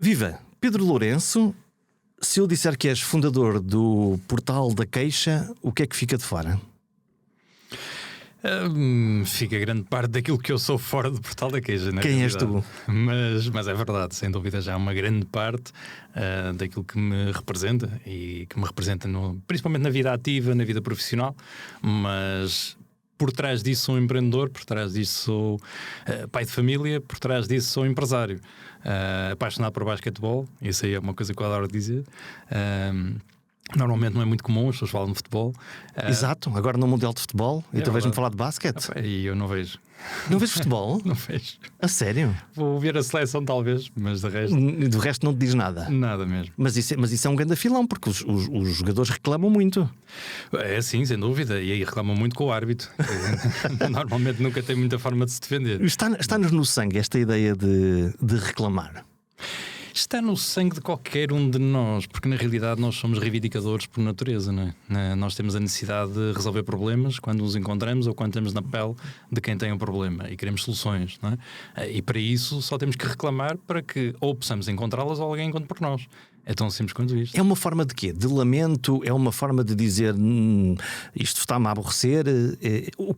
Viva! Pedro Lourenço, se eu disser que és fundador do Portal da Queixa, o que é que fica de fora? Fica grande parte daquilo que eu sou fora do Portal da Queixa, na Quem és realidade. tu? Mas é verdade, sem dúvida já uma grande parte daquilo que me representa e que me representa principalmente na vida ativa, na vida profissional, mas por trás disso sou um empreendedor, por trás disso sou pai de família, por trás disso sou empresário, apaixonado por basquetebol, isso aí é uma coisa que eu adoro dizer. Normalmente não é muito comum, as pessoas falam de futebol. Exato, agora no Mundial de Futebol, e tu vais-me falar de basquete. E eu não vejo. Não vês futebol? Não vejo. A sério? Vou ver a seleção talvez, mas de resto... Do resto não te diz nada? Nada mesmo. Mas isso é um grande filão, porque os jogadores reclamam muito. É sim, sem dúvida, e aí reclamam muito com o árbitro. Normalmente nunca tem muita forma de se defender. Está-nos no sangue esta ideia de reclamar. Está no sangue de qualquer um de nós, porque na realidade nós somos reivindicadores por natureza, não é? Nós temos a necessidade de resolver problemas quando nos encontramos ou quando estamos na pele de quem tem um problema e queremos soluções, não é? E para isso só temos que reclamar para que ou possamos encontrá-las ou alguém encontre por nós. É tão simples quanto isto. É uma forma de quê? De lamento? É uma forma de dizer isto está-me a aborrecer?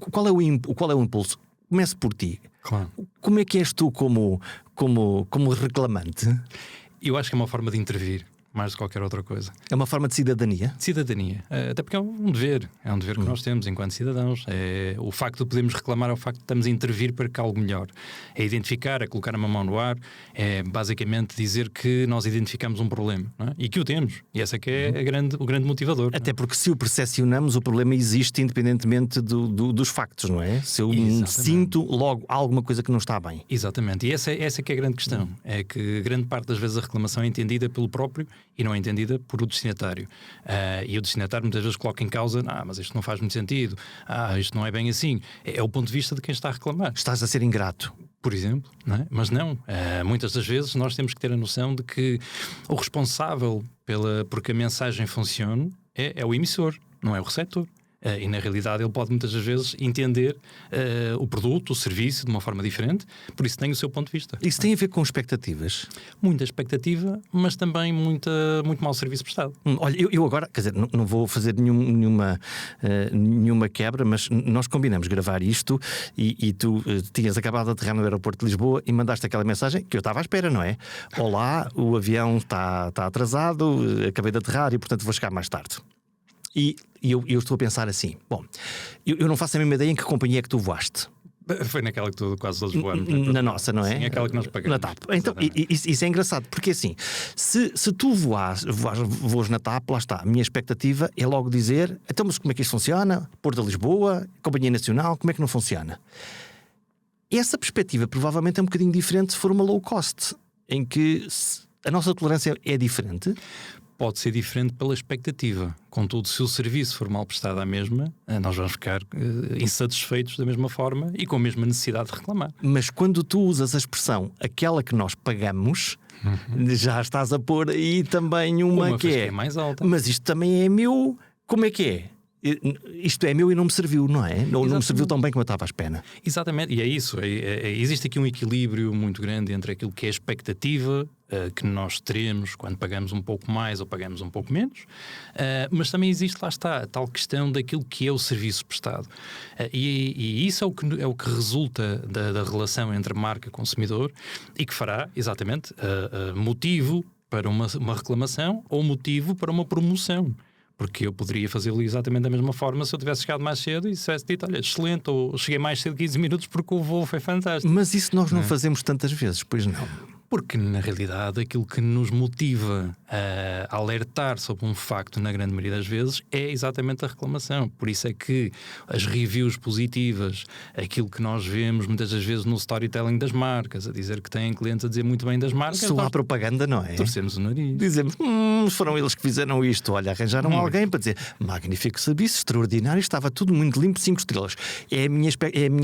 Qual é o impulso? Comece por ti. Claro. Como é que és tu como reclamante? Eu acho que é uma forma de intervir, mais do que qualquer outra coisa. É uma forma de cidadania? Cidadania. Até porque é um dever. É um dever que nós temos enquanto cidadãos. O facto de podermos reclamar é o facto de estamos a intervir para que algo melhor. É identificar, é colocar uma mão no ar, é basicamente dizer que nós identificamos um problema, não é? E que o temos. E essa é que é o grande motivador. Até porque se o percepcionamos, o problema existe independentemente dos factos, não é? Se eu sinto logo alguma coisa que não está bem. Exatamente. E essa que é a grande questão. É que grande parte das vezes a reclamação é entendida pelo próprio e não é entendida por o destinatário. E o destinatário muitas vezes coloca em causa: mas isto não faz muito sentido, isto não é bem assim. É o ponto de vista de quem está a reclamar. Estás a ser ingrato. Por exemplo, não é? Mas não. Muitas das vezes nós temos que ter a noção de que o responsável porque a mensagem funcione é o emissor, não é o receptor. E na realidade ele pode muitas das vezes entender o produto, o serviço de uma forma diferente, por isso tem o seu ponto de vista. Isso tem a ver com expectativas? Muita expectativa, mas também muito mau serviço prestado. Olha, eu agora, quer dizer, não vou fazer nenhuma quebra, mas nós combinamos gravar isto e tu tinhas acabado de aterrar no aeroporto de Lisboa e mandaste aquela mensagem que eu estava à espera, não é? Olá, o avião está atrasado, acabei de aterrar e portanto vou chegar mais tarde. E eu estou a pensar assim: bom, eu não faço a mesma ideia em que companhia é que tu voaste. Foi naquela que tu quase todos voamos. Na nossa, não é? Sim, aquela que nós pagamos. Na TAP. Então, isso é engraçado, porque assim, se tu voas na TAP, lá está, a minha expectativa é logo dizer: então, mas como é que isto funciona? Porto de Lisboa, Companhia Nacional, como é que não funciona? Essa perspectiva provavelmente é um bocadinho diferente se for uma low cost, em que a nossa tolerância é diferente. Pode ser diferente pela expectativa. Contudo, se o serviço for mal prestado à mesma, nós vamos ficar insatisfeitos da mesma forma e com a mesma necessidade de reclamar. Mas quando tu usas a expressão aquela que nós pagamos, já estás a pôr aí também uma que é mais alta. Mas isto também é meu. Como é que é? Isto é meu e não me serviu, não é? Não me serviu tão bem como eu estava à espera. Exatamente, e é isso. Existe aqui um equilíbrio muito grande entre aquilo que é a expectativa que nós teremos quando pagamos um pouco mais ou pagamos um pouco menos, mas também existe, lá está, a tal questão daquilo que é o serviço prestado. E isso é o que resulta da relação entre marca e consumidor e que fará, exatamente, motivo para uma reclamação ou motivo para uma promoção. Porque eu poderia fazê-lo exatamente da mesma forma se eu tivesse chegado mais cedo e tivesse dito: olha, excelente, ou cheguei mais cedo 15 minutos porque o voo foi fantástico. Mas isso nós não fazemos tantas vezes, pois não? Porque, na realidade, aquilo que nos motiva a alertar sobre um facto, na grande maioria das vezes, é exatamente a reclamação. Por isso é que as reviews positivas, aquilo que nós vemos muitas das vezes no storytelling das marcas, a dizer que têm clientes a dizer muito bem das marcas, soa a propaganda, não é? Torcemos o nariz. Dizemos: foram eles que fizeram isto. Olha, arranjaram alguém para dizer: magnífico serviço, extraordinário, estava tudo muito limpo, 5 estrelas. É a minha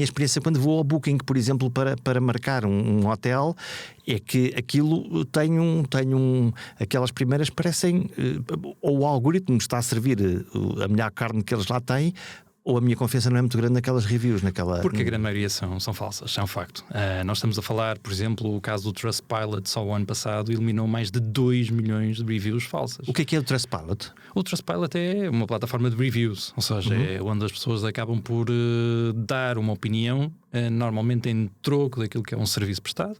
experiência quando vou ao Booking, por exemplo, para marcar um hotel. É que aquilo tem aquelas primeiras parecem, ou o algoritmo está a servir a melhor carne que eles lá têm, ou a minha confiança não é muito grande naquelas reviews, naquela... Porque a grande maioria são falsas, é um facto. Nós estamos a falar, por exemplo, o caso do Trustpilot, só o ano passado eliminou mais de 2 milhões de reviews falsas. O que é o Trustpilot? O Trustpilot é uma plataforma de reviews, ou seja, é onde as pessoas acabam por dar uma opinião, normalmente em troco daquilo que é um serviço prestado.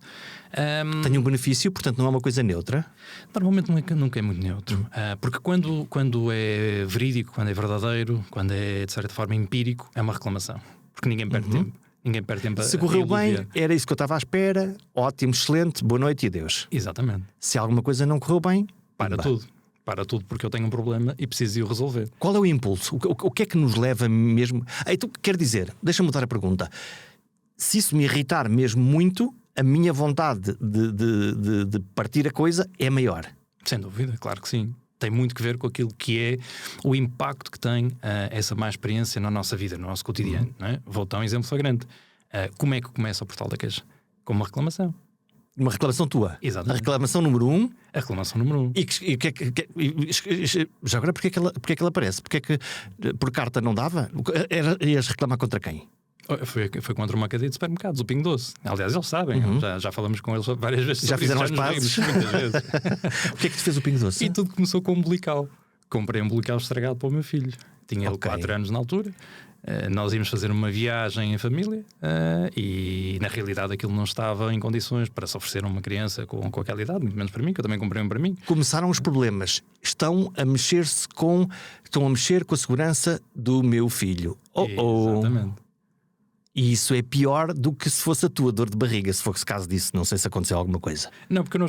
Tem um benefício, portanto não é uma coisa neutra? Normalmente nunca é muito neutro, porque quando é verídico, quando é verdadeiro, quando é de certa forma empírico, é uma reclamação, porque ninguém perde tempo. Ninguém perde tempo. Se correu bem, era isso que eu estava à espera, ótimo, excelente, boa noite e Deus. Exatamente. Se alguma coisa não correu bem, para tudo, porque eu tenho um problema e preciso ir o resolver. Qual é o impulso? O que é que nos leva mesmo... Então, quer dizer, deixa-me mudar a pergunta. Se isso me irritar mesmo muito, a minha vontade de partir a coisa é maior. Sem dúvida, claro que sim. Tem muito que ver com aquilo que é o impacto que tem essa má experiência na nossa vida, no nosso cotidiano. Não é? Vou dar um exemplo flagrante. Como é que começa o Portal da Queixa? Com uma reclamação. Uma reclamação tua? Exatamente. A reclamação número 1? A reclamação número 1. Já agora, porque é que ela aparece? Porque é que por carta não dava? Ias reclamar contra quem? Foi contra uma cadeia de supermercados, o Pingo Doce. Aliás, eles sabem, já falamos com eles várias vezes. Já fizeram as pazes? Muitas vezes. O que é que te fez o Pingo Doce? E tudo começou com um umbilical. Comprei um umbilical estragado para o meu filho. Tinha ele 4 anos na altura. Nós íamos fazer uma viagem em família e na realidade aquilo não estava em condições para se oferecer a uma criança com aquela idade, muito menos para mim, que eu também comprei um para mim. Começaram os problemas. Estão a mexer com a segurança do meu filho. Exatamente. E isso é pior do que se fosse a tua dor de barriga, se fosse caso disso. Não sei se aconteceu alguma coisa. Não, porque eu não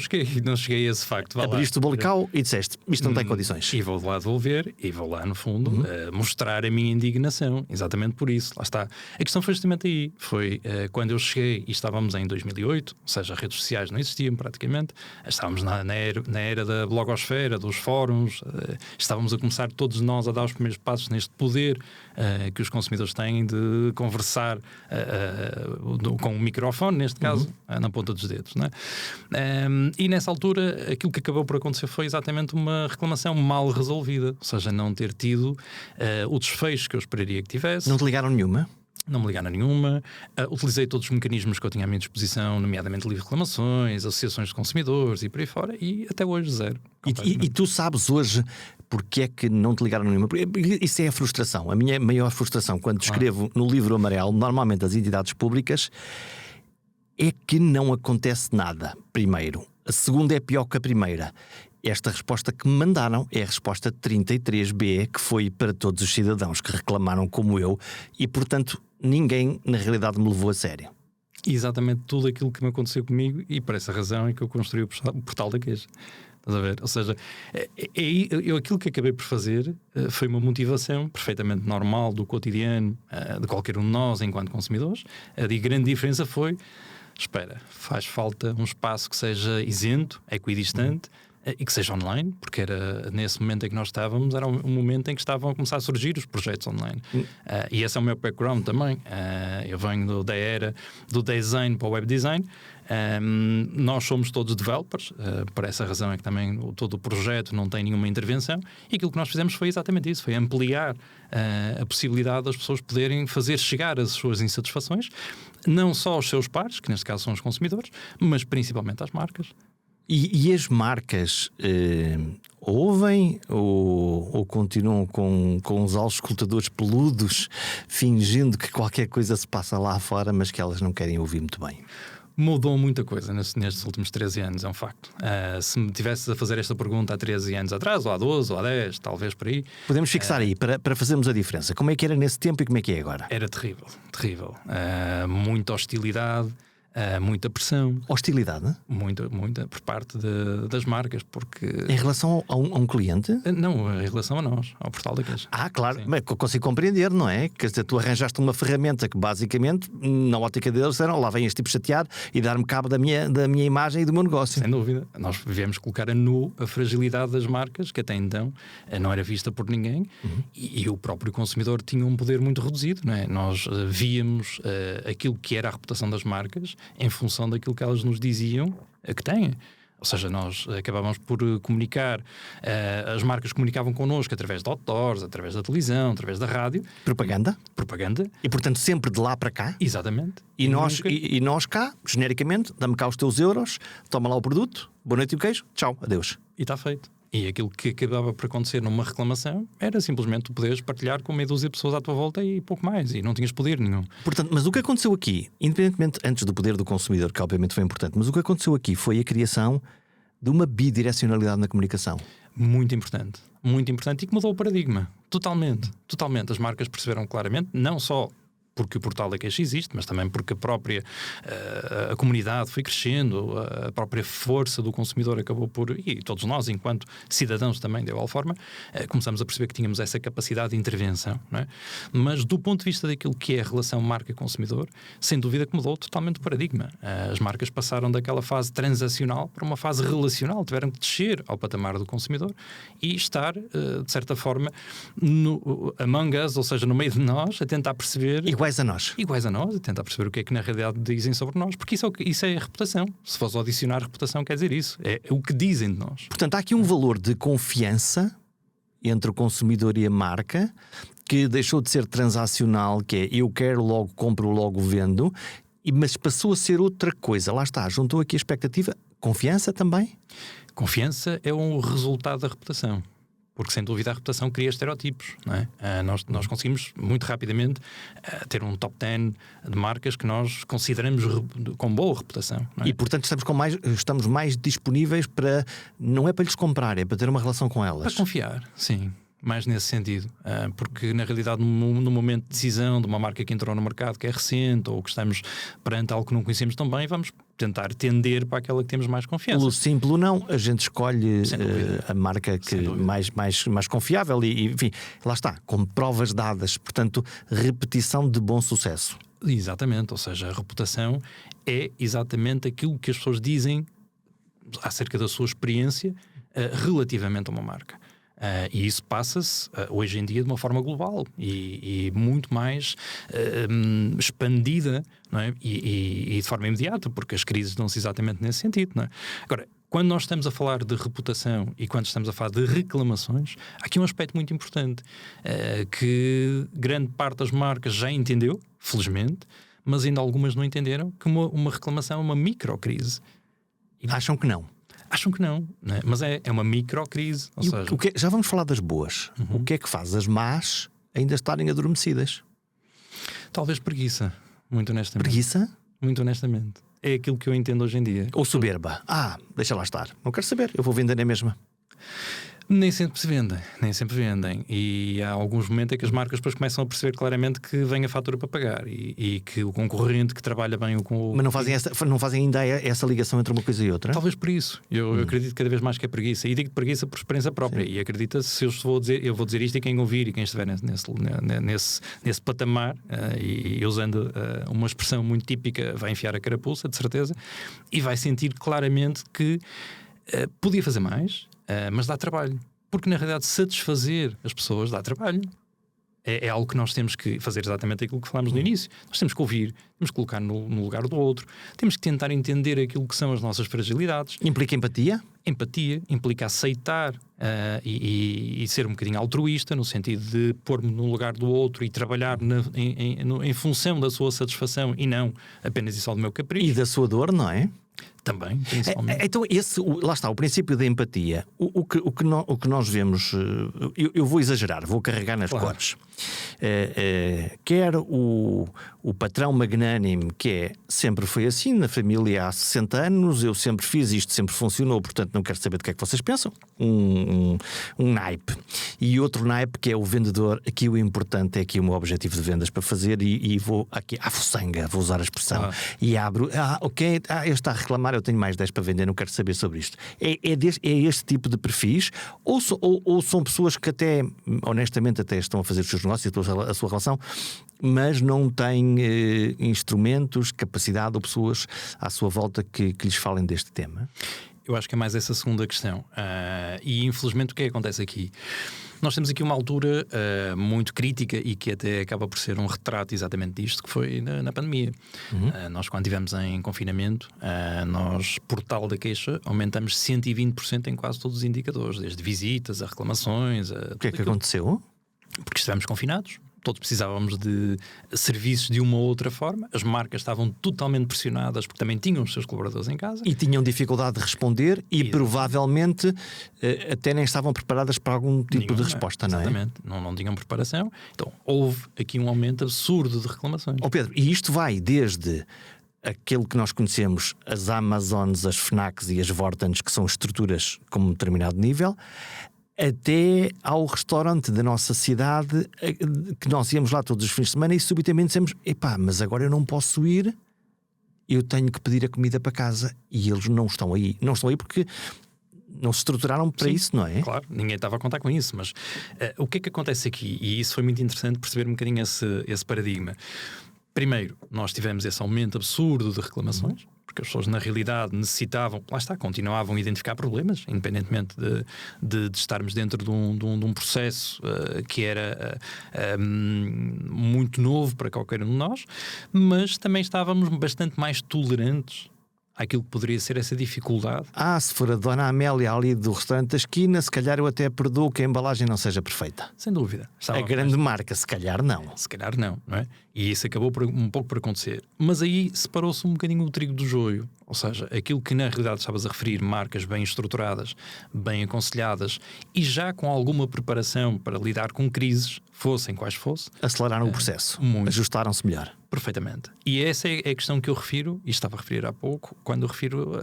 cheguei a esse facto. Abriste o bolical e disseste, isto não tem condições. E vou lá devolver, e vou lá no fundo mostrar a minha indignação. Exatamente por isso, lá está. A questão foi justamente aí. Foi quando eu cheguei, e estávamos em 2008, ou seja, as redes sociais não existiam praticamente. Estávamos na era da blogosfera, dos fóruns. Estávamos a começar todos nós a dar os primeiros passos neste poder que os consumidores têm de conversar com um microfone, neste caso, na ponta dos dedos, não é? E nessa altura aquilo que acabou por acontecer foi exatamente uma reclamação mal resolvida, ou seja, não ter tido o desfecho que eu esperaria que tivesse. Não te ligaram nenhuma? Não me ligaram a nenhuma. Utilizei todos os mecanismos que eu tinha à minha disposição, nomeadamente livre de reclamações, associações de consumidores e por aí fora, e até hoje zero. E tu sabes hoje porque é que não te ligaram nenhuma? Isso é a frustração. A minha maior frustração quando escrevo no livro amarelo, normalmente das entidades públicas, é que não acontece nada, primeiro. A segunda é pior que a primeira. Esta resposta que me mandaram é a resposta 33B, que foi para todos os cidadãos que reclamaram como eu, e portanto ninguém na realidade me levou a sério. Exatamente tudo aquilo que me aconteceu comigo, e por essa razão é que eu construí o Portal da Queixa. Estás a ver? Ou seja, aquilo que acabei por fazer foi uma motivação perfeitamente normal do cotidiano de qualquer um de nós enquanto consumidores. A grande diferença foi: espera, faz falta um espaço que seja isento, equidistante, e que seja online, porque era nesse momento em que nós estávamos, era um momento em que estavam a começar a surgir os projetos online. E esse é o meu background também. Eu venho da era do design para o web design. Nós somos todos developers, por essa razão é que também todo o projeto não tem nenhuma intervenção, e aquilo que nós fizemos foi exatamente isso, foi ampliar a possibilidade das pessoas poderem fazer chegar as suas insatisfações, não só aos seus pares, que neste caso são os consumidores, mas principalmente às marcas. E as marcas ouvem ou continuam com os auscultadores peludos, fingindo que qualquer coisa se passa lá fora, mas que elas não querem ouvir muito bem? Mudou muita coisa nestes últimos 13 anos, é um facto. Se me tivesses a fazer esta pergunta há 13 anos atrás, ou há 12, ou há 10, talvez por aí... Podemos fixar aí, para fazermos a diferença. Como é que era nesse tempo e como é que é agora? Era terrível, terrível. Muita hostilidade, muita pressão. Hostilidade? Muita, por parte das marcas, porque... Em relação a um cliente? Não, em relação a nós, ao Portal da Queixa. Claro, mas consigo compreender, não é? Quer dizer, tu arranjaste uma ferramenta que basicamente, na ótica deles, disseram, lá vem este tipo chateado e dar-me cabo da minha imagem e do meu negócio. Sem dúvida. Nós viemos colocar a nu a fragilidade das marcas, que até então não era vista por ninguém, e o próprio consumidor tinha um poder muito reduzido, não é? Nós víamos aquilo que era a reputação das marcas em função daquilo que elas nos diziam que têm. Ou seja, nós acabávamos por comunicar, as marcas comunicavam connosco através de outdoors, através da televisão, através da rádio. Propaganda. E, portanto, sempre de lá para cá. Exatamente. E nós cá, genericamente, dá-me cá os teus euros, toma lá o produto, boa noite e o queijo, tchau, adeus. E está feito. E aquilo que acabava por acontecer numa reclamação era simplesmente tu poderes partilhar com meia dúzia de pessoas à tua volta e pouco mais, e não tinhas poder nenhum. Portanto, mas o que aconteceu aqui, independentemente antes do poder do consumidor, que obviamente foi importante, mas o que aconteceu aqui foi a criação de uma bidirecionalidade na comunicação. Muito importante e que mudou o paradigma. Totalmente. As marcas perceberam claramente, não só porque o portal da queixa existe, mas também porque a própria a comunidade foi crescendo, a própria força do consumidor acabou por, e todos nós, enquanto cidadãos também, de igual forma, começamos a perceber que tínhamos essa capacidade de intervenção, não é? Mas do ponto de vista daquilo que é a relação marca-consumidor, sem dúvida que mudou totalmente o paradigma. As marcas passaram daquela fase transacional para uma fase relacional, tiveram que descer ao patamar do consumidor e estar, de certa forma, among us, ou seja, no meio de nós, a tentar perceber... Iguais a nós, a tentar perceber o que é que na realidade dizem sobre nós, porque isso é a reputação. Se fosse adicionar a reputação, quer dizer isso. É o que dizem de nós. Portanto, há aqui um valor de confiança entre o consumidor e a marca que deixou de ser transacional, que é eu quero logo, compro logo, vendo, mas passou a ser outra coisa. Lá está, juntou aqui a expectativa. Confiança também? Confiança é um resultado da reputação. Porque, sem dúvida, a reputação cria estereótipos, não é? Nós conseguimos, muito rapidamente, ter um top 10 de marcas que nós consideramos com boa reputação. Não é? E, portanto, estamos mais disponíveis para... Não é para lhes comprar, é para ter uma relação com elas. Para confiar, sim. Mais nesse sentido. Porque, na realidade, no momento de decisão de uma marca que entrou no mercado que é recente ou que estamos perante algo que não conhecemos tão bem, vamos tentar tender para aquela que temos mais confiança. Pelo sim, pelo não, a gente escolhe a marca que mais confiável e, enfim, lá está, com provas dadas. Portanto, repetição de bom sucesso. Exatamente, ou seja, a reputação é exatamente aquilo que as pessoas dizem acerca da sua experiência relativamente a uma marca. E isso passa-se hoje em dia de uma forma global e muito mais expandida, não é? E de forma imediata, porque as crises dão-se exatamente nesse sentido, não é? Agora, quando nós estamos a falar de reputação e quando estamos a falar de reclamações, há aqui um aspecto muito importante que grande parte das marcas já entendeu, felizmente, mas ainda algumas não entenderam, que uma reclamação é uma microcrise. Acham que não? Acham que não, né? Mas é uma microcrise. Ou seja... já vamos falar das boas. O que é que faz as más ainda estarem adormecidas? Talvez preguiça, muito honestamente. Preguiça? Muito honestamente. É aquilo que eu entendo hoje em dia. Ou soberba. Deixa lá estar. Não quero saber, eu vou vender na mesma. Nem sempre se vendem. E há alguns momentos em que as marcas depois começam a perceber claramente que vem a fatura para pagar e que o concorrente que trabalha bem com o... Mas não fazem ainda essa ligação entre uma coisa e outra? Talvez por isso. Eu acredito cada vez mais que é preguiça. E digo preguiça por experiência própria. Sim. E acredita, se eu vou dizer isto e quem ouvir e quem estiver nesse patamar, e usando uma expressão muito típica, vai enfiar a carapuça, de certeza, e vai sentir claramente que podia fazer mais, mas dá trabalho. Porque na realidade satisfazer as pessoas dá trabalho. É algo que nós temos que fazer exatamente aquilo que falámos no início. Nós temos que ouvir, temos que colocar no lugar do outro, temos que tentar entender aquilo que são as nossas fragilidades. Implica empatia? Empatia implica aceitar e ser um bocadinho altruísta, no sentido de pôr-me no lugar do outro e trabalhar em função da sua satisfação e não apenas e só do meu capricho. E da sua dor, não é? Também, principalmente. Então, lá está, o princípio da empatia. O que nós vemos, eu vou exagerar, vou carregar nas cores. Quer o patrão magnânime, que sempre foi assim, na família há 60 anos, eu sempre fiz isto, sempre funcionou, portanto não quero saber do que é que vocês pensam. Um naipe. E outro naipe, que é o vendedor, aqui o importante é aqui o meu objetivo de vendas para fazer, e vou aqui à fuçanga, vou usar a expressão, e abro, ok, este está a reclamar, eu tenho mais 10 para vender, não quero saber sobre isto. É este tipo de perfis, ou são pessoas que até, honestamente, até estão a fazer os seus negócios, a sua relação, mas não têm instrumentos, capacidade ou pessoas à sua volta que lhes falem deste tema? Eu acho que é mais essa segunda questão. E infelizmente o que é que acontece aqui? Nós temos aqui uma altura muito crítica e que até acaba por ser um retrato exatamente disto, que foi na pandemia. Nós, quando estivemos em confinamento, nós, portal da queixa, aumentamos 120% em quase todos os indicadores, desde visitas a reclamações. O que é que aconteceu? Porque estivemos confinados. Todos precisávamos de serviços de uma ou outra forma. As marcas estavam totalmente pressionadas porque também tinham os seus colaboradores em casa. E tinham dificuldade de responder e provavelmente até nem estavam preparadas para algum tipo de resposta, não é? Exatamente. Não tinham preparação. Então houve aqui um aumento absurdo de reclamações. Pedro, e isto vai desde aquilo que nós conhecemos, as Amazons, as Fnacs e as Vortens, que são estruturas com um determinado nível, até ao restaurante da nossa cidade, que nós íamos lá todos os fins de semana e subitamente dissemos: epá, mas agora eu não posso ir, eu tenho que pedir a comida para casa. E eles não estão aí. Não estão aí porque não se estruturaram para isso, não é? Claro, ninguém estava a contar com isso. Mas o que é que acontece aqui? E isso foi muito interessante perceber um bocadinho esse paradigma. Primeiro, nós tivemos esse aumento absurdo de reclamações, porque as pessoas na realidade necessitavam, lá está, continuavam a identificar problemas, independentemente de estarmos dentro de um processo que era muito novo para qualquer um de nós, mas também estávamos bastante mais tolerantes àquilo que poderia ser essa dificuldade. Se for a Dona Amélia ali do restaurante da esquina, se calhar eu até perdoo que a embalagem não seja perfeita. Sem dúvida. A grande marca, se calhar não. Se calhar não é? E isso acabou um pouco por acontecer. Mas aí separou-se um bocadinho o trigo do joio. Ou seja, aquilo que na realidade estavas a referir, marcas bem estruturadas, bem aconselhadas e já com alguma preparação para lidar com crises, fossem quais fossem. Aceleraram o processo. Ajustaram-se melhor. Perfeitamente. E essa é a questão que eu refiro, e estava a referir há pouco, quando eu refiro,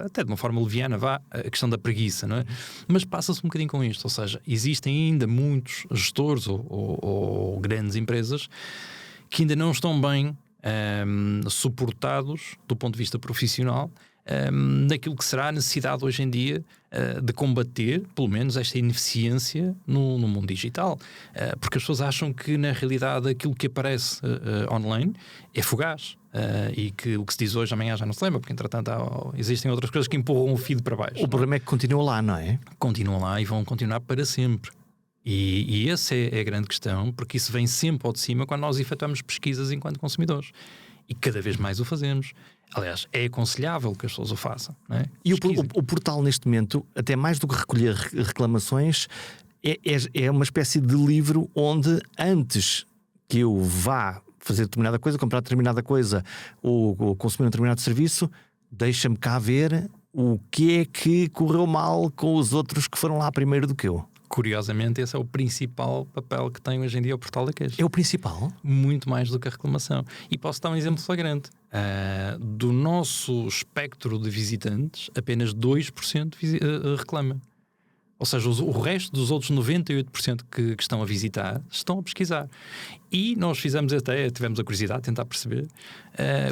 até de uma forma leviana, a questão da preguiça, não é? Mas passa-se um bocadinho com isto. Ou seja, existem ainda muitos gestores ou grandes empresas que ainda não estão bem suportados do ponto de vista profissional daquilo que será a necessidade hoje em dia de combater, pelo menos, esta ineficiência no mundo digital. Porque as pessoas acham que, na realidade, aquilo que aparece online é fugaz. E que o que se diz hoje, amanhã já não se lembra, porque, entretanto, existem outras coisas que empurram o feed para baixo. O problema é que continua lá, não é? Continuam lá e vão continuar para sempre. E essa é a grande questão, porque isso vem sempre ao de cima quando nós efetuamos pesquisas enquanto consumidores. E cada vez mais o fazemos. Aliás, é aconselhável que as pessoas o façam. Não é? E o portal, neste momento, até mais do que recolher reclamações, é uma espécie de livro onde, antes que eu vá fazer determinada coisa, comprar determinada coisa ou consumir um determinado serviço, deixa-me cá ver o que é que correu mal com os outros que foram lá primeiro do que eu. Curiosamente, esse é o principal papel que tem hoje em dia o portal da queixa. É o principal? Muito mais do que a reclamação. E posso dar um exemplo flagrante. Do nosso espectro de visitantes, apenas 2% reclama. Ou seja, o resto dos outros 98% que estão a visitar estão a pesquisar. E nós tivemos a curiosidade de tentar perceber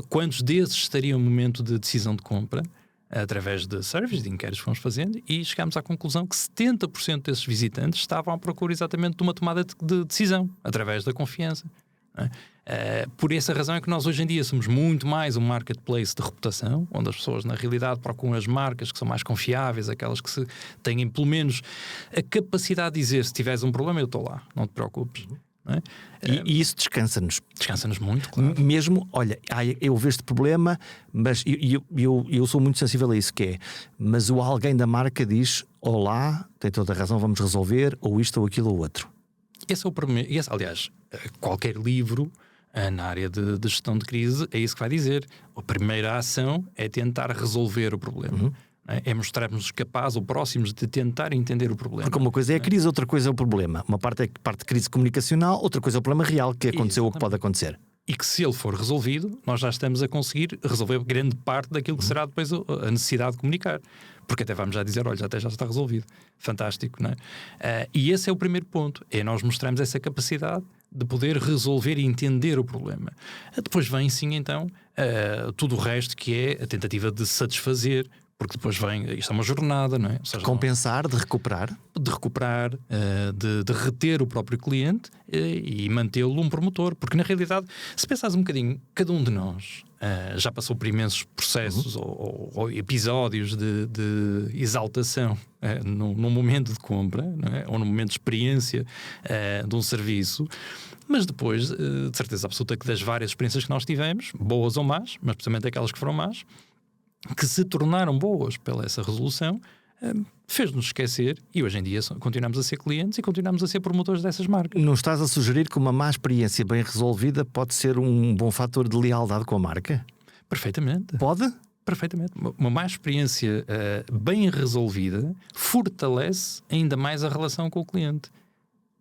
quantos desses estariam no momento de decisão de compra, através de surveys, de inquéritos que fomos fazendo, e chegámos à conclusão que 70% desses visitantes estavam à procura exatamente de uma tomada de decisão, através da confiança. Por essa razão é que nós hoje em dia somos muito mais um marketplace de reputação, onde as pessoas na realidade procuram as marcas que são mais confiáveis, aquelas que têm pelo menos a capacidade de dizer: se tiveres um problema eu estou lá, não te preocupes. Não é? E isso descansa-nos. Descansa-nos muito, claro. Mesmo, olha, eu vejo este problema, mas eu sou muito sensível a isso, que é, mas o alguém da marca diz: olá, tem toda a razão, vamos resolver, ou isto ou aquilo ou outro. Esse é o primeiro. Aliás, qualquer livro na área de gestão de crise é isso que vai dizer. A primeira ação é tentar resolver o problema. É mostrarmos capazes ou próximos de tentar entender o problema. Porque uma coisa é a crise, outra coisa é o problema. Uma parte é parte de crise comunicacional, outra coisa é o problema real que aconteceu ou que pode acontecer. E que, se ele for resolvido, nós já estamos a conseguir resolver grande parte daquilo que será depois a necessidade de comunicar. Porque até vamos já dizer: olha, até já está resolvido. Fantástico, não é? E esse é o primeiro ponto. É nós mostrarmos essa capacidade de poder resolver e entender o problema. Depois vem, sim, então, tudo o resto, que é a tentativa de satisfazer, porque depois vem, isto é uma jornada, não é? Ou seja, Compensar, de recuperar, de reter o próprio cliente e mantê-lo um promotor, porque na realidade, se pensares um bocadinho, cada um de nós já passou por imensos processos ou episódios de exaltação num momento de compra, não é? Ou num momento de experiência de um serviço. Mas depois, de certeza absoluta que das várias experiências que nós tivemos, boas ou más, mas precisamente aquelas que foram más, que se tornaram boas pela essa resolução, fez-nos esquecer, e hoje em dia continuamos a ser clientes e continuamos a ser promotores dessas marcas. Não estás a sugerir que uma má experiência bem resolvida pode ser um bom fator de lealdade com a marca? Perfeitamente. Pode? Perfeitamente. Uma má experiência bem resolvida fortalece ainda mais a relação com o cliente.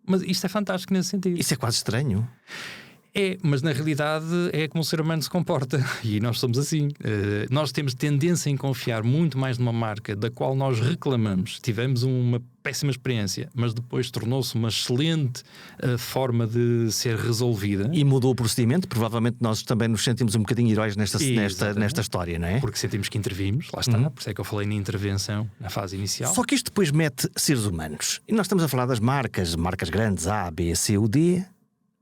Mas isto é fantástico nesse sentido. Isso é quase estranho. É, mas na realidade é como o ser humano se comporta e nós somos assim. Nós temos tendência em confiar muito mais numa marca da qual nós reclamamos. Tivemos uma péssima experiência, mas depois tornou-se uma excelente forma de ser resolvida. E mudou o procedimento. Provavelmente nós também nos sentimos um bocadinho heróis nesta história, não é? Porque sentimos que intervimos, lá está. Por isso é que eu falei na intervenção na fase inicial. Só que isto depois mete seres humanos. E nós estamos a falar das marcas grandes A, B, C ou D.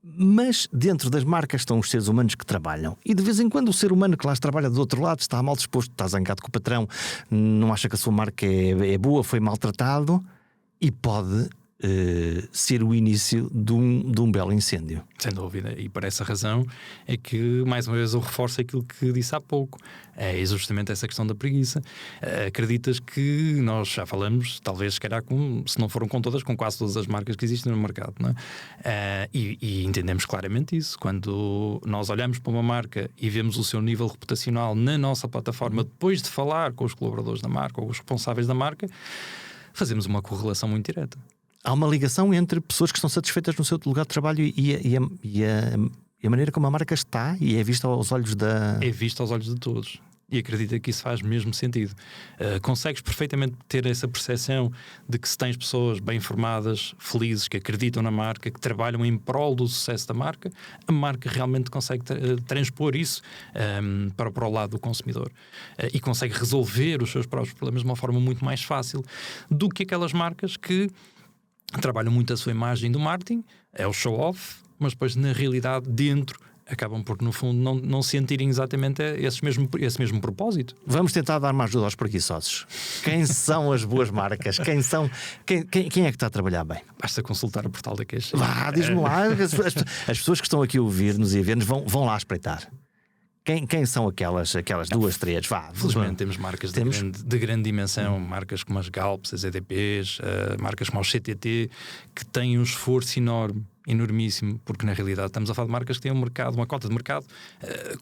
Mas dentro das marcas estão os seres humanos que trabalham. E de vez em quando o ser humano que lá trabalha do outro lado está mal disposto, está zangado com o patrão, não acha que a sua marca é boa, foi maltratado e pode ser o início de um belo incêndio. Sem dúvida, e por essa razão é que mais uma vez eu reforço aquilo que disse há pouco, é justamente essa questão da preguiça. Acreditas que nós já falamos, talvez se calhar se não foram com todas, com quase todas as marcas que existem no mercado, não é? E entendemos claramente isso. Quando nós olhamos para uma marca e vemos o seu nível reputacional na nossa plataforma, depois de falar com os colaboradores da marca ou os responsáveis da marca, fazemos uma correlação muito direta. Há uma ligação entre pessoas que estão satisfeitas no seu lugar de trabalho e a maneira como a marca está e é vista aos olhos É vista aos olhos de todos. E acredita que isso faz mesmo sentido. Consegues perfeitamente ter essa percepção de que se tens pessoas bem informadas, felizes, que acreditam na marca, que trabalham em prol do sucesso da marca, a marca realmente consegue transpor isso para o lado do consumidor. E consegue resolver os seus próprios problemas de uma forma muito mais fácil do que aquelas marcas que trabalham muito a sua imagem do marketing, é o show-off, mas depois na realidade dentro acabam por no fundo não sentirem exatamente esse mesmo propósito. Vamos tentar dar uma ajuda aos preguiçosos. Quem são as boas marcas? Quem é que está a trabalhar bem? Basta consultar o portal da queixa. Diz-me lá, as pessoas que estão aqui a ouvir-nos e a ver-nos vão lá espreitar. Quem são aquelas duas, três? Felizmente temos marcas de grande dimensão, marcas como as Galps, as EDPs, marcas como os CTT, que têm um esforço enormíssimo, porque na realidade estamos a falar de marcas que têm uma cota de mercado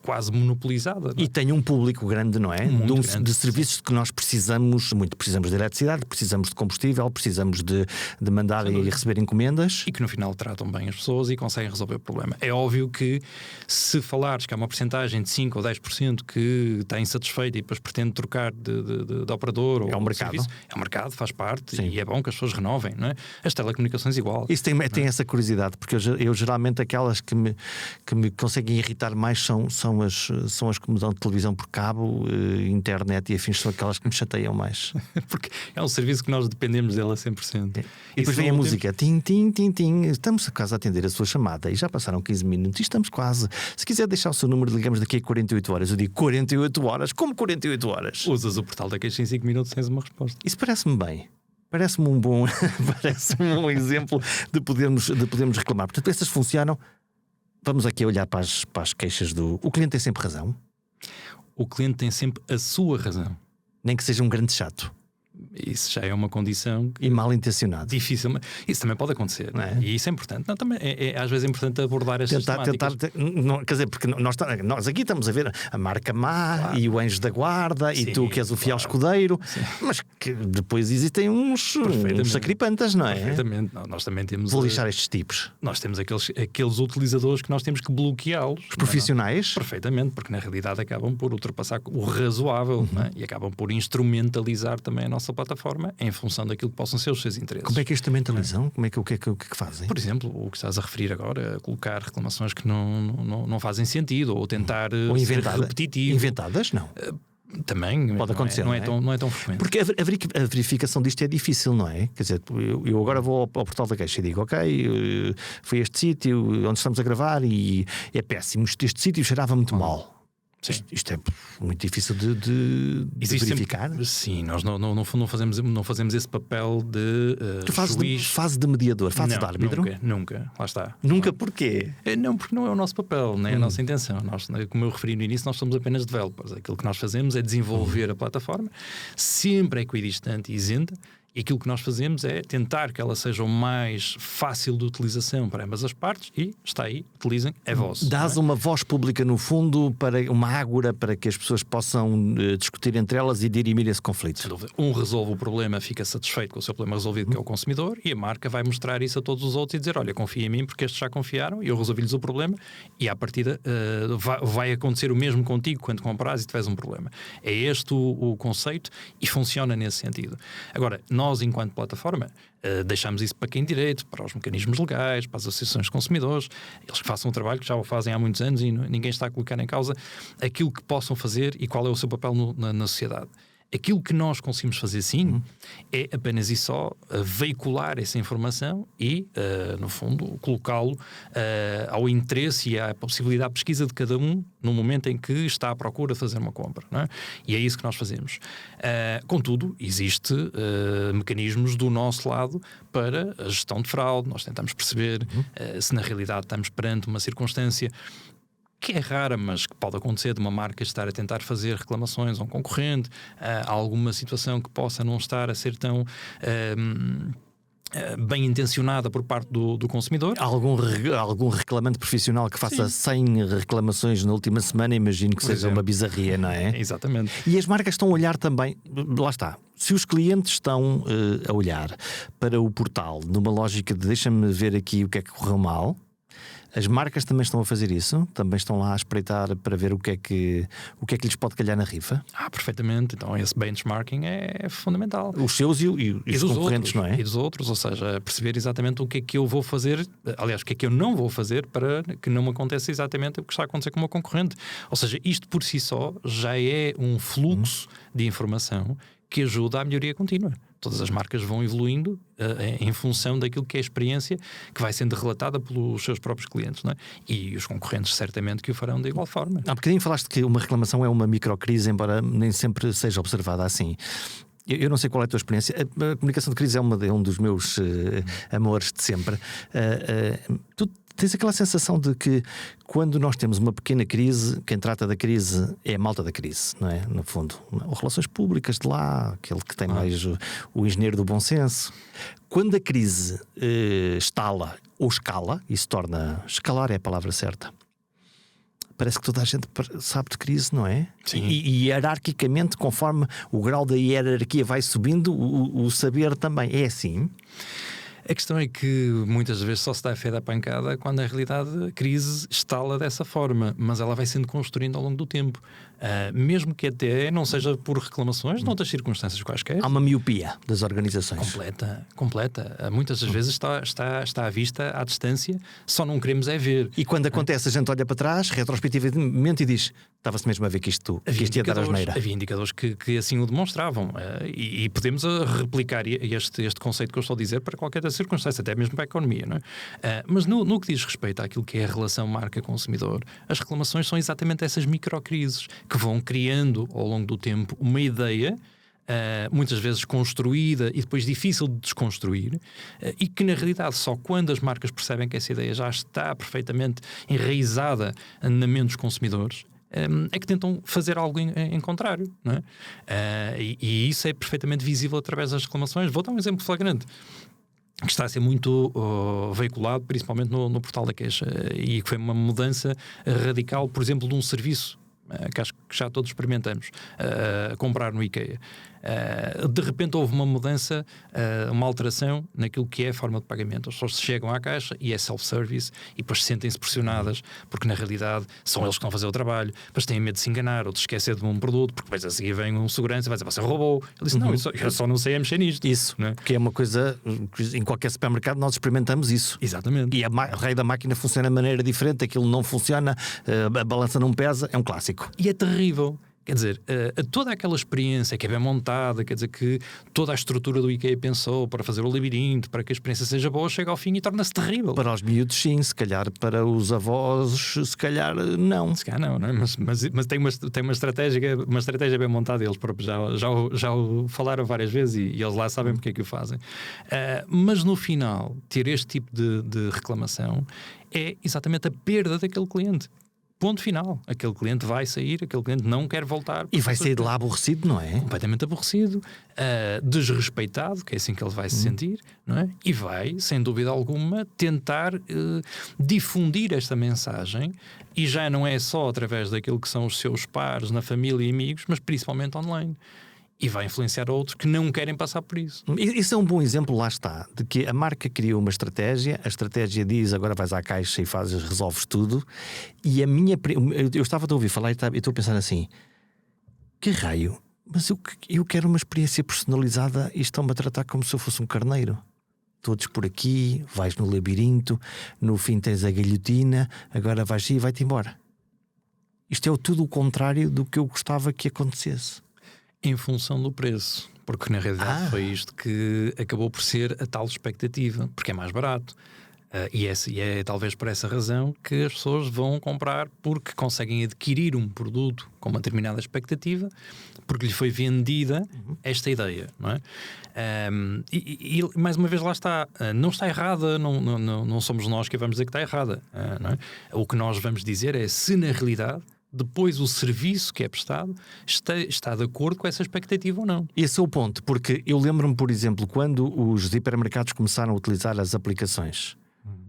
quase monopolizada. E têm um público grande, não é? Grande, de serviços que nós precisamos muito. Precisamos de eletricidade, precisamos de combustível, precisamos de mandar e receber encomendas. E que no final tratam bem as pessoas e conseguem resolver o problema. É óbvio que se falares que há uma porcentagem de 5 ou 10% que está insatisfeita e depois pretende trocar de operador ou mercado. Serviço, é um mercado, faz parte. Sim. E é bom que as pessoas renovem, não é? As telecomunicações igual. Isso tem essa curiosidade, porque eu geralmente aquelas que me conseguem irritar mais são as que me dão televisão por cabo, internet e afins, são aquelas que me chateiam mais. Porque é um serviço que nós dependemos dele a 100%. E depois vem a música, tim, tim, tim, tim. Estamos quase a atender a sua chamada e já passaram 15 minutos e estamos quase. Se quiser deixar o seu número, ligamos daqui a 48 horas. Eu digo 48 horas? Como 48 horas? Usas o portal da queixa em 5 minutos tens uma resposta. Isso parece-me bem. Parece-me um bom exemplo de podermos reclamar. Portanto, essas funcionam. Vamos aqui olhar para as queixas do... O cliente tem sempre razão. O cliente tem sempre a sua razão. Nem que seja um grande chato. Isso já é uma condição e mal intencionado. Difícil, mas isso também pode acontecer, não é? E isso é importante. Não, também às vezes é importante abordar estas temáticas. Quer dizer, porque nós aqui estamos a ver a marca má, claro, e o anjo da guarda, sim, e tu que és o fiel, claro, escudeiro, sim, mas que depois existem uns sacripantas, não é? Perfeitamente. Nós também temos... Vou lixar estes tipos. Nós temos aqueles utilizadores que nós temos que bloqueá-los. Os profissionais? Perfeitamente, porque na realidade acabam por ultrapassar o razoável, não é? E acabam por instrumentalizar também a nossa plataforma em função daquilo que possam ser os seus interesses. Como é que instrumentalizam? O que é que fazem? Por exemplo, o que estás a referir agora, colocar reclamações que não fazem sentido, ou tentar ser repetitivo. Inventadas? Não. Também Pode acontecer, não é tão frequente. Porque a verificação disto é difícil, não é? Quer dizer, eu agora vou ao portal da queixa e digo, ok, foi este sítio onde estamos a gravar e é péssimo. Este sítio cheirava muito mal. Isto é muito difícil de verificar. Sim, nós não fazemos esse papel de tu fazes juiz. Fazes de mediador, fazes de árbitro? Nunca, lá está. Nunca porquê? Não, porque não é o nosso papel, nem a nossa intenção. Nós, como eu referi no início, nós somos apenas developers. Aquilo que nós fazemos é desenvolver a plataforma, sempre equidistante e isenta. E aquilo que nós fazemos é tentar que ela seja o mais fácil de utilização para ambas as partes e está aí, utilizem, é vosso. Dás uma voz pública no fundo, para uma ágora para que as pessoas possam discutir entre elas e dirimir esse conflito. Sem dúvida. Um resolve o problema, fica satisfeito com o seu problema resolvido, que é o consumidor, e a marca vai mostrar isso a todos os outros e dizer, olha, confia em mim porque estes já confiaram e eu resolvi-lhes o problema, e à partida vai acontecer o mesmo contigo quando comprares e tiveres um problema. É este o conceito e funciona nesse sentido. Agora, nós, enquanto plataforma, deixamos isso para quem direito, para os mecanismos legais, para as associações de consumidores, eles que façam um trabalho que já o fazem há muitos anos e ninguém está a colocar em causa aquilo que possam fazer e qual é o seu papel na sociedade. Aquilo que nós conseguimos fazer, sim, é apenas e só veicular essa informação e, no fundo, colocá-lo ao interesse e à possibilidade de pesquisa de cada um no momento em que está à procura de fazer uma compra, não é? E é isso que nós fazemos. Contudo, existe mecanismos do nosso lado para a gestão de fraude. Nós tentamos perceber se na realidade estamos perante uma circunstância que é rara, mas que pode acontecer, de uma marca estar a tentar fazer reclamações a um concorrente, alguma situação que possa não estar a ser tão bem intencionada por parte do consumidor. Algum reclamante profissional que faça 100 reclamações na última semana, imagino que seja uma bizarria, não é? Exatamente. E as marcas estão a olhar também, lá está, se os clientes estão a olhar para o portal numa lógica de deixa-me ver aqui o que é que correu mal, as marcas também estão a fazer isso? Também estão lá a espreitar para ver o que é que lhes pode calhar na rifa? Perfeitamente. Então esse benchmarking é fundamental. Os seus e os concorrentes, outros, não é? E dos outros, ou seja, perceber exatamente o que é que eu vou fazer, aliás, o que é que eu não vou fazer para que não me aconteça exatamente o que está a acontecer com o meu concorrente. Ou seja, isto por si só já é um fluxo de informação que ajuda à melhoria contínua. Todas as marcas vão evoluindo em função daquilo que é a experiência que vai sendo relatada pelos seus próprios clientes, não é? E os concorrentes certamente que o farão de igual forma. Há bocadinho falaste que uma reclamação é uma microcrise, embora nem sempre seja observada assim. Eu não sei qual é a tua experiência. A comunicação de crise é um dos meus amores de sempre. Tu tens aquela sensação de que quando nós temos uma pequena crise, quem trata da crise é a malta da crise, não é? No fundo, as relações públicas de lá, aquele que tem mais o engenheiro do bom senso. Quando a crise estala ou escala, e se torna... Escalar é a palavra certa. Parece que toda a gente sabe de crise, não é? Sim. E hierarquicamente, conforme o grau da hierarquia vai subindo, o saber também é assim. A questão é que muitas vezes só se dá a fé da pancada quando na realidade a crise estala dessa forma, mas ela vai sendo construindo ao longo do tempo. Mesmo que até não seja por reclamações, noutras circunstâncias quaisquer. Há uma miopia das organizações. Completa. Muitas das vezes está à vista, à distância, só não queremos é ver. E quando acontece, a gente olha para trás, retrospectivamente, e diz: estava-se mesmo a ver que isto ia dar asneira. Havia indicadores que assim o demonstravam. E podemos replicar este conceito que eu estou a dizer para qualquer circunstância, até mesmo para a economia, não é? Mas no que diz respeito àquilo que é a relação marca-consumidor, as reclamações são exatamente essas microcrises que vão criando ao longo do tempo uma ideia, muitas vezes construída e depois difícil de desconstruir, e que na realidade só quando as marcas percebem que essa ideia já está perfeitamente enraizada na mente dos consumidores é que tentam fazer algo em contrário, não é? E isso é perfeitamente visível através das reclamações. Vou dar um exemplo flagrante que está a ser muito veiculado, principalmente no portal da queixa, e que foi uma mudança radical, por exemplo, de um serviço que acho que já todos experimentamos, comprar no IKEA. De repente houve uma mudança, uma alteração naquilo que é a forma de pagamento. As pessoas chegam à caixa e é self-service e depois sentem-se pressionadas porque na realidade são eles que estão a fazer o trabalho, depois têm medo de se enganar ou de esquecer de um produto, porque depois a seguir vem um segurança e vai dizer: você roubou. Ele disse: não, eu só não sei a mexer nisto. Isso, não é? Que é uma coisa, em qualquer supermercado nós experimentamos isso. Exatamente. E o raio da máquina funciona de maneira diferente, aquilo não funciona, a balança não pesa, é um clássico. E é terrível Quer dizer, toda aquela experiência que é bem montada, quer dizer que toda a estrutura do IKEA pensou para fazer o labirinto, para que a experiência seja boa, chega ao fim e torna-se terrível. Para os miúdos, sim, se calhar para os avós, se calhar não. Se calhar não é? Mas tem uma estratégia bem montada, eles próprios já o falaram várias vezes e eles lá sabem porque é que o fazem. Mas no final, ter este tipo de reclamação é exatamente a perda daquele cliente. Ponto final. Aquele cliente vai sair, aquele cliente não quer voltar. E vai sair de lá aborrecido, não é? Completamente aborrecido, desrespeitado, que é assim que ele vai se sentir, não é? E vai, sem dúvida alguma, tentar difundir esta mensagem, e já não é só através daquilo que são os seus pares na família e amigos, mas principalmente online. E vai influenciar outros que não querem passar por isso. Isso é um bom exemplo, lá está, de que a marca criou uma estratégia, a estratégia diz agora vais à caixa e resolves tudo, e eu estava a ouvir falar e estou a pensar assim, que raio, mas eu quero uma experiência personalizada e estão-me a tratar como se eu fosse um carneiro. Todos por aqui, vais no labirinto, no fim tens a guilhotina, agora vais e vai-te embora. Isto é tudo o contrário do que eu gostava que acontecesse. Em função do preço, porque na realidade foi isto que acabou por ser a tal expectativa, porque é mais barato. E é talvez por essa razão que as pessoas vão comprar, porque conseguem adquirir um produto com uma determinada expectativa, porque lhe foi vendida esta ideia, não é? E mais uma vez lá está, não está errada, não somos nós que vamos dizer que está errada, não é? O que nós vamos dizer é se na realidade depois o serviço que é prestado está de acordo com essa expectativa ou não. Esse é o ponto, porque eu lembro-me, por exemplo, quando os hipermercados começaram a utilizar as aplicações,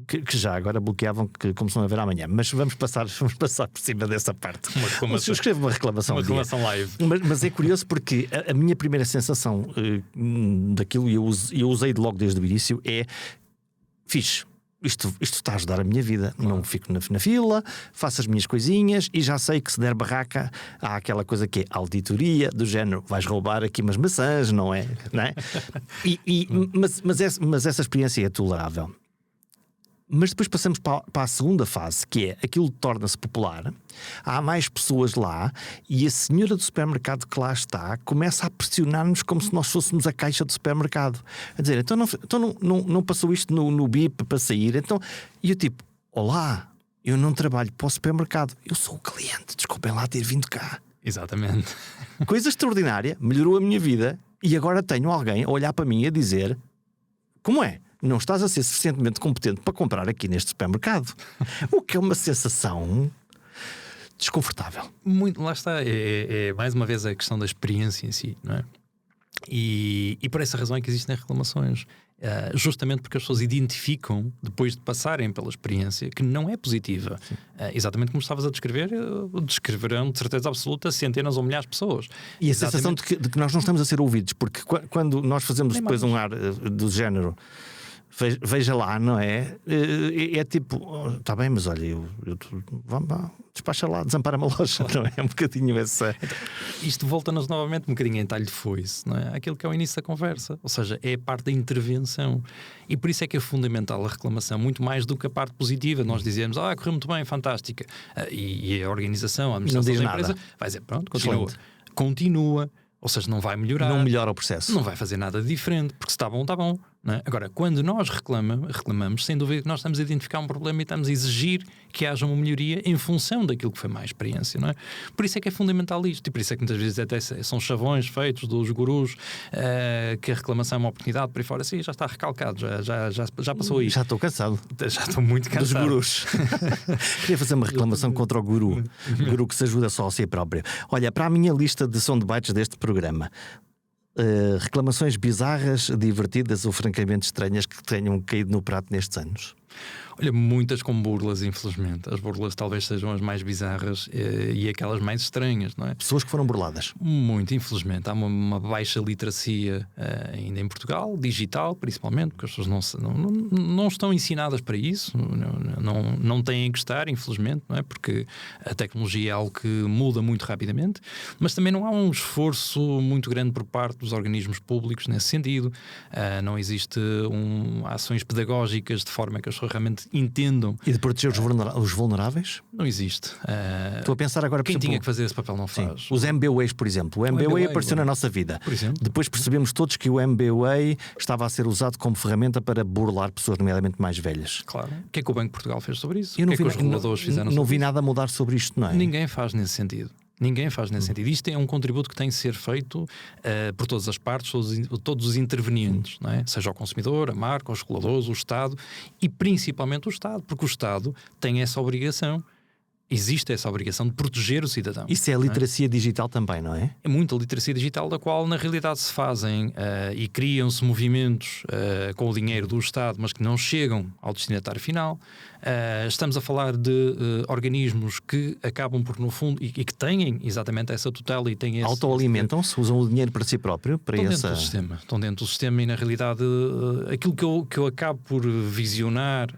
que já agora bloqueavam, que começam a ver amanhã, mas vamos passar por cima dessa parte. Eu escrevo uma reclamação. Uma reclamação live. Mas é curioso porque a minha primeira sensação daquilo, e eu usei logo desde o início, é fixe. Isto está a ajudar a minha vida. Claro. Não fico na fila, faço as minhas coisinhas e já sei que se der barraca há aquela coisa que é auditoria, do género, vais roubar aqui umas maçãs, não é? Não é? Mas essa experiência é tolerável. Mas depois passamos para a segunda fase, que é aquilo torna-se popular, há mais pessoas lá e a senhora do supermercado que lá está começa a pressionar-nos como se nós fôssemos a caixa do supermercado. A dizer, então não passou isto no BIP para sair? Então, e eu tipo, olá, eu não trabalho para o supermercado, eu sou o cliente, desculpem lá ter vindo cá. Exatamente. Coisa extraordinária, melhorou a minha vida e agora tenho alguém a olhar para mim e a dizer, como é? Não estás a ser suficientemente competente para comprar aqui neste supermercado. O que é uma sensação desconfortável. Muito, lá está. É mais uma vez a questão da experiência em si, não é? E por essa razão é que existem reclamações. Justamente porque as pessoas identificam, depois de passarem pela experiência, que não é positiva. Exatamente como estavas a descrever, descreverão de certeza absoluta centenas ou milhares de pessoas. E a sensação de que nós não estamos a ser ouvidos, porque quando nós fazemos depois um ar do género, veja lá, não é? É tipo, está bem, mas olha, vamos, despacha lá, desampara-me a loja, não é? Um bocadinho essa. Então, isto volta-nos novamente um bocadinho em talho de foice, não é? Aquilo que é o início da conversa, ou seja, é a parte da intervenção. E por isso é que é fundamental a reclamação, muito mais do que a parte positiva. Nós dizemos, correu muito bem, fantástica. E a organização, a administração da empresa vai dizer, pronto, continua. Ou seja, não vai melhorar. Não melhora o processo. Não vai fazer nada diferente, porque se está bom, está bom. Não é? Agora, quando nós reclamamos, sem dúvida que nós estamos a identificar um problema e estamos a exigir que haja uma melhoria em função daquilo que foi má experiência, não é? Por isso é que é fundamental isto, e por isso é que muitas vezes até são chavões feitos dos gurus, que a reclamação é uma oportunidade para ir fora. Sim, já está recalcado, já passou aí. Já estou cansado. Já estou muito cansado. Dos gurus. Queria fazer uma reclamação contra o guru. O guru que se ajuda só a si próprio. Olha, para a minha lista de soundbites deste programa, reclamações bizarras, divertidas ou francamente estranhas que tenham caído no prato nestes anos? Olha, muitas com burlas, infelizmente. As burlas talvez sejam as mais bizarras e aquelas mais estranhas, não é? Pessoas que foram burladas. Muito, infelizmente. Há uma baixa literacia ainda em Portugal, digital principalmente, porque as pessoas não estão ensinadas para isso, não têm que estar, infelizmente, não é? Porque a tecnologia é algo que muda muito rapidamente, mas também não há um esforço muito grande por parte dos organismos públicos nesse sentido. Não existe ações pedagógicas de forma que as pessoas realmente entendam. E de proteger os vulneráveis? Não existe. Estou a pensar agora, Quem por exemplo, tinha que fazer esse papel não faz. os MBWays, por exemplo. O MBWay apareceu na nossa vida. Por exemplo. Depois percebemos todos que o MBWay estava a ser usado como ferramenta para burlar pessoas, nomeadamente mais velhas. Claro. O que é que o Banco de Portugal fez sobre isso? Eu O não que é vi, que os reguladores fizeram não sobre vi isso? nada a mudar sobre isto, não é? Ninguém faz nesse sentido. Ninguém faz nesse sentido. Isto é um contributo que tem que ser feito por todas as partes, todos os intervenientes, não é? Seja o consumidor, a marca, os reguladores, o Estado e principalmente o Estado, porque o Estado tem essa obrigação. Existe essa obrigação de proteger o cidadão. Isso é a literacia digital também, não é? É muita literacia digital, da qual na realidade se fazem e criam-se movimentos com o dinheiro do Estado, mas que não chegam ao destinatário final. Estamos a falar de organismos que acabam por, no fundo, e que têm exatamente essa tutela e têm esse... Autoalimentam-se, usam o dinheiro para si próprio, para Estão essa... Estão dentro do sistema e na realidade aquilo que eu acabo por visionar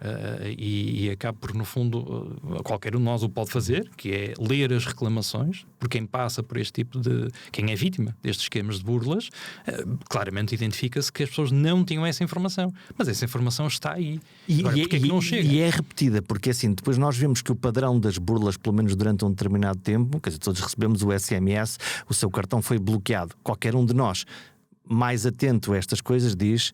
e acabo por, no fundo, qualquer um de nós o pode fazer, que é ler as reclamações, porque quem passa por este tipo de... quem é vítima destes esquemas de burlas, claramente identifica-se que as pessoas não tinham essa informação, mas essa informação está aí. Agora, porque é que não chega? E é repetida, porque assim, depois nós vemos que o padrão das burlas, pelo menos durante um determinado tempo, quer dizer, todos recebemos o SMS, o seu cartão foi bloqueado. Qualquer um de nós, mais atento a estas coisas, diz...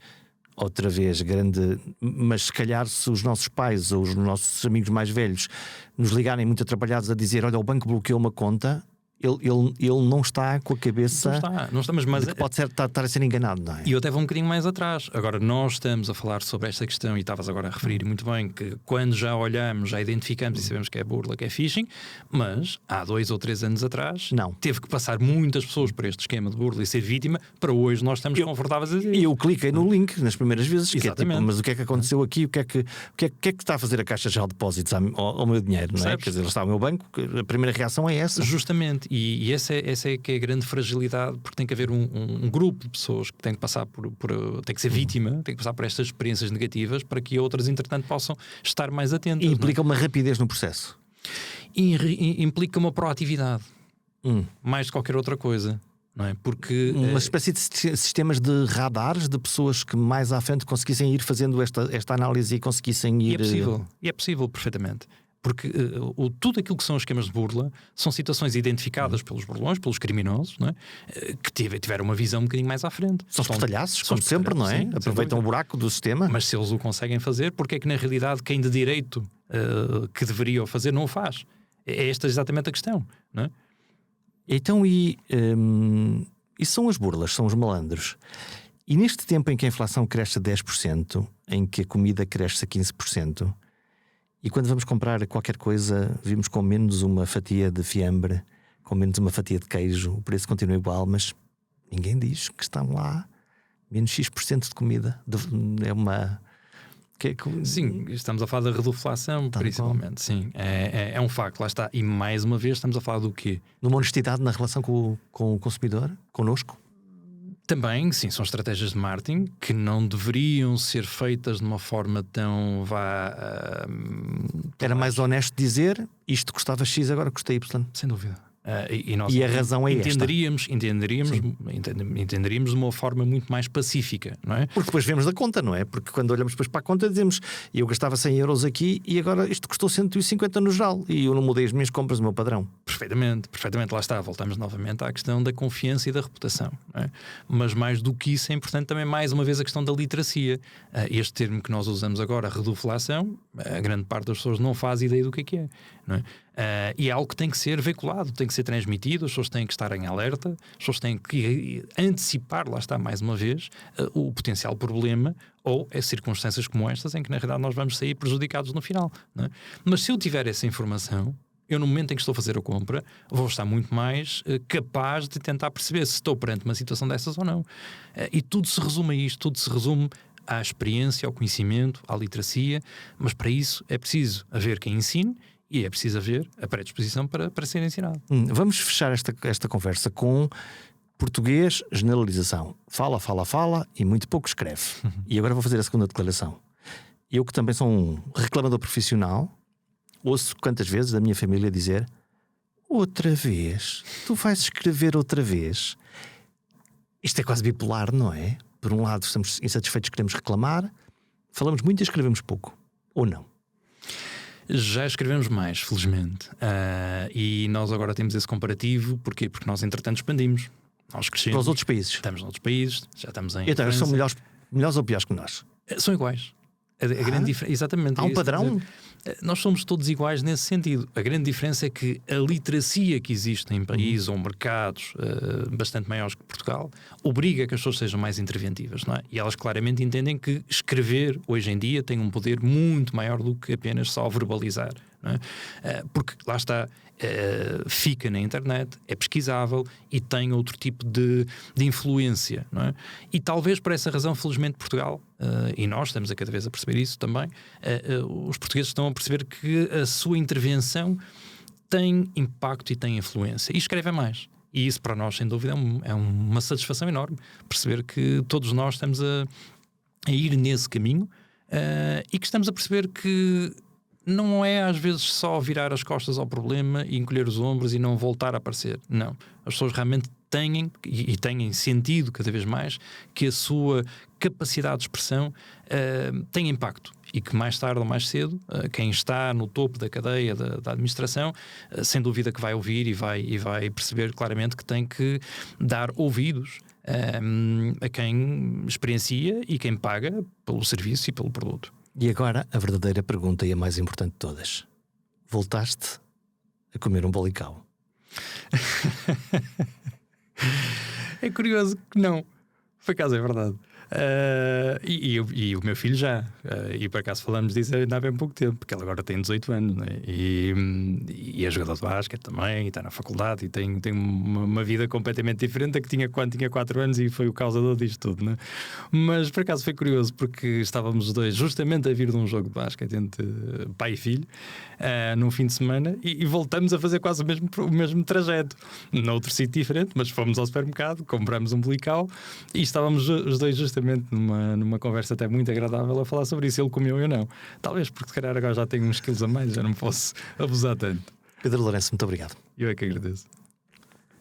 Outra vez, grande. Mas se calhar, se os nossos pais ou os nossos amigos mais velhos nos ligarem muito atrapalhados a dizer: olha, o banco bloqueou uma conta, ele não está com a cabeça. Não está, mas que pode estar a ser enganado, não é? E eu até vou um bocadinho mais atrás. Agora, nós estamos a falar sobre esta questão, e estavas agora a referir muito bem, que quando já olhamos, já identificamos e sabemos que é burla, que é phishing, mas há 2 ou 3 anos atrás, não. Teve que passar muitas pessoas por este esquema de burla e ser vítima, para hoje nós estamos confortáveis a dizer. E eu cliquei no link nas primeiras vezes, que é tipo, mas o que é que aconteceu aqui? O que é que está a fazer a Caixa Geral de Depósitos ao meu dinheiro, não é? Quer dizer, ele está ao meu banco, a primeira reação é essa. Justamente, e essa é que é a grande fragilidade, porque tem que haver um grupo de pessoas que tem que passar tem que ser vítima, tem que passar por estas experiências negativas para que outras, entretanto, possam estar mais atentas. E implica uma rapidez no processo. E implica uma proatividade, mais de qualquer outra coisa. Não é? Porque uma espécie de sistemas de radares de pessoas que mais à frente conseguissem ir fazendo esta análise e conseguissem ir... E é possível perfeitamente. Porque tudo aquilo que são os esquemas de burla são situações identificadas pelos burlões, pelos criminosos, não é? Que tiveram uma visão um bocadinho mais à frente. São espetalhaços, como sempre, não é? Sim, aproveitam o buraco do sistema. Mas se eles o conseguem fazer, porque é que na realidade quem de direito que deveria o fazer não o faz? É esta exatamente a questão, não é? Então, e são as burlas, são os malandros. E neste tempo em que a inflação cresce a 10%, em que a comida cresce a 15%, e quando vamos comprar qualquer coisa, vimos com menos uma fatia de fiambre, com menos uma fatia de queijo, o preço continua igual, mas ninguém diz que estão lá menos X% de comida. É uma... Sim, estamos a falar da reduflação, principalmente. Sim, é um facto, lá está. E mais uma vez estamos a falar do quê? Numa honestidade na relação com o consumidor, connosco? Também, sim, são estratégias de marketing que não deveriam ser feitas de uma forma tão... Era mais honesto dizer, isto custava X, agora custa Y. Sem dúvida. Nós e a razão é entenderíamos de uma forma muito mais pacífica, não é? Porque depois vemos da conta, não é? Porque quando olhamos depois para a conta dizemos, eu gastava 100 euros aqui e agora isto custou 150 no geral e eu não mudei as minhas compras do meu padrão. Perfeitamente, lá está, voltamos novamente à questão da confiança e da reputação, não é? Mas mais do que isso é importante também mais uma vez a questão da literacia. Este termo que nós usamos agora, a reduflação, a grande parte das pessoas não faz ideia do que é, não é? E é algo que tem que ser veiculado, tem que ser transmitido, as pessoas têm que estar em alerta, as pessoas têm que antecipar, lá está mais uma vez, o potencial problema ou as circunstâncias como estas em que na realidade nós vamos sair prejudicados no final, não é? Mas se eu tiver essa informação, eu no momento em que estou a fazer a compra vou estar muito mais capaz de tentar perceber se estou perante uma situação dessas ou não. E tudo se resume a isto, tudo se resume à experiência, ao conhecimento, à literacia, mas para isso é preciso haver quem ensine e é preciso haver a predisposição para ser ensinado. Vamos fechar esta conversa com português, generalização. Fala e muito pouco escreve. E agora vou fazer a segunda declaração. Eu, que também sou um reclamador profissional, ouço quantas vezes da minha família dizer: outra vez? Tu vais escrever outra vez? Isto é quase bipolar, não é? Por um lado estamos insatisfeitos, queremos reclamar, falamos muito e escrevemos pouco. ou não? Já escrevemos mais, felizmente. E nós agora temos esse comparativo. Porquê? Porque nós, entretanto, expandimos. Nós crescemos. Para os outros países. Estamos noutros países, já estamos em. Então, França. são melhores ou piores que nós? São iguais. A grande diferença. Exatamente. Há um padrão? Nós somos todos iguais nesse sentido. A grande diferença é que a literacia que existe em países ou mercados bastante maiores que Portugal obriga que as pessoas sejam mais interventivas, não é? E elas claramente entendem que escrever hoje em dia tem um poder muito maior do que apenas só verbalizar, não é? Porque lá está, fica na internet, é pesquisável e tem outro tipo de influência, não é? E talvez por essa razão, felizmente, Portugal, e nós estamos a cada vez a perceber isso também, os portugueses estão a perceber que a sua intervenção tem impacto e tem influência e escrevem mais. E isso para nós, sem dúvida, é uma satisfação enorme perceber que todos nós estamos a ir nesse caminho e que estamos a perceber que não é às vezes só virar as costas ao problema e encolher os ombros e não voltar a aparecer. Não. As pessoas realmente têm sentido cada vez mais que a sua capacidade de expressão tem impacto e que mais tarde ou mais cedo quem está no topo da cadeia da administração sem dúvida que vai ouvir e vai perceber claramente que tem que dar ouvidos a quem experiencia e quem paga pelo serviço e pelo produto. E agora a verdadeira pergunta e a mais importante de todas: voltaste a comer um bolicau? É curioso que não. Por acaso é verdade. E o meu filho já. E por acaso falamos disso ainda há bem pouco tempo, porque ele agora tem 18 anos, né? E é jogador de basquete também, e está na faculdade e tem uma vida completamente diferente da que tinha quando tinha 4 anos e foi o causador disto tudo, né? Mas por acaso foi curioso porque estávamos os dois justamente a vir de um jogo de basquete entre pai e filho num fim de semana e voltamos a fazer quase o mesmo trajeto noutro sítio diferente, mas fomos ao supermercado, compramos um bolicau e estávamos os dois justamente numa conversa até muito agradável a falar sobre isso, ele comeu e eu não. Talvez porque se calhar agora já tenho uns quilos a mais, já não posso abusar tanto. Pedro Lourenço, muito obrigado. Eu é que agradeço.